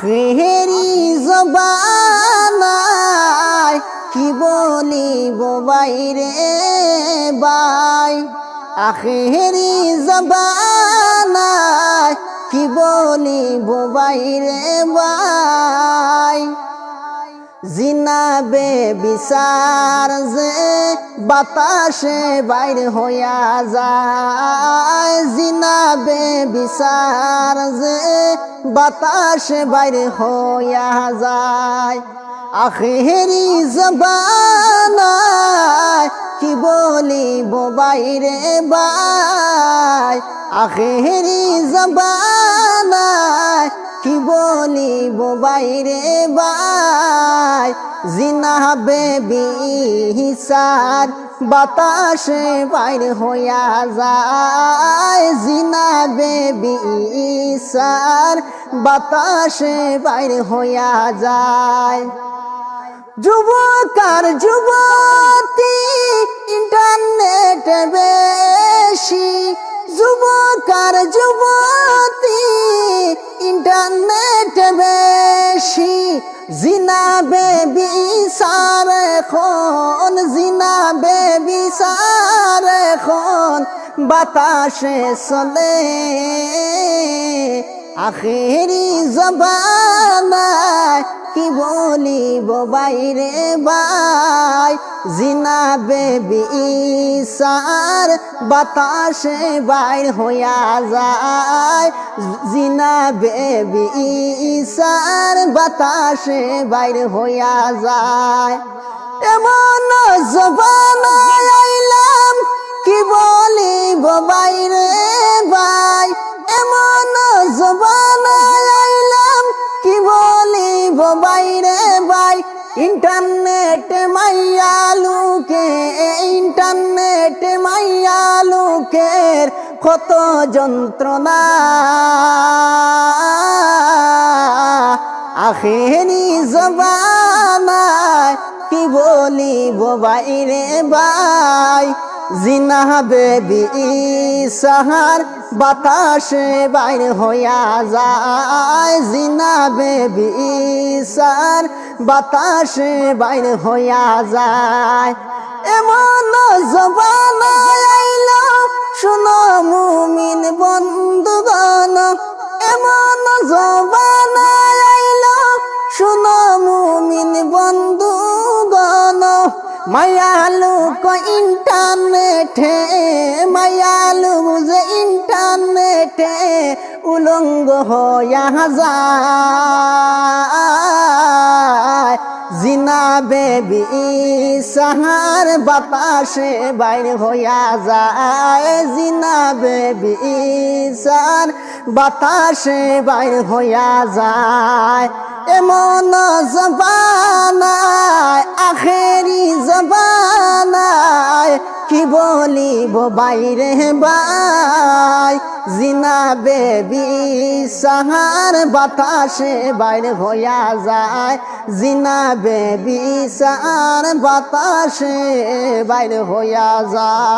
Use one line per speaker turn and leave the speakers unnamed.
আখেরি জবানায় কি বলিব বাইরে বাই, আখেরি জবানায় কি বলিব বাইরে বাই। জিনাবে বিচার যে বাতাসে বাইর হইয়া যায়, জিনাবে বিচার যে বাতাসে বাইর হইয়া যায়। আখেরি জবানায় কি বলিব বাইরে বাই, আখেরি জবানায় কি বলিব বাইরে বাই। জিনাবে বিচার বাতাসে বাইর হইয়া যায়, জিনাবে বিচার বাতাসে বাইর হইয়া যায়। যুবক আর যুবতী ইন্টারনেট বেশি, যুবক আর যুবতী ইন্টারনেট বেশি। জিনাবে বিচার এখন, জিনাবে বিচার এখন বাতাসে চলে। আখেরি জবানায় কি বলিব বাইরে বাই, জিনাবে বিচার বাতাসে বাইর হইয়া যায়, জিনাবে বিচার বাতাসে বাইর হইয়া যায়। এমন জবানায় আইলাম কি বলিব বাইরে বাই, এমন জবানায় আইলাম কি বলিব বাইরে বাই। ইন্টারনেট মাইয়া লুকে, ইন্টারনেট মাইয়া লুকের কত যন্ত্রণা। আখেরি জবানায় কি বলিব বাইরে বাই, জিনাবে বিচার বাতাসে বাইর হইয়া যায়, জিনাবে বিচার বাতাসে বাইর হইয়া যায়। এমন জবানায় আইল শুনো মুমিন বন্ধুগণ, এমন জবানায় আইল শুনো মুমিন বন্ধুগণ। মায়ালুক ইন্টারনেটে, মায়ালুক যে ইন্টারনেটে উলঙ্গ হইয়া যায়, জিনাবে বিচার বাতাসে বাইর হইয়া যায়, জিনাবে বিচার বাতাসে বাইর হইয়া যায়। এমন জবানায় আখেরি জবানায় কি বলিব বাইরে বাই, জিনাবে বিচার বাতাসে বাইর হইয়া যায়, জিনাবে বিচার বাতাসে বাইর হইয়া যায়।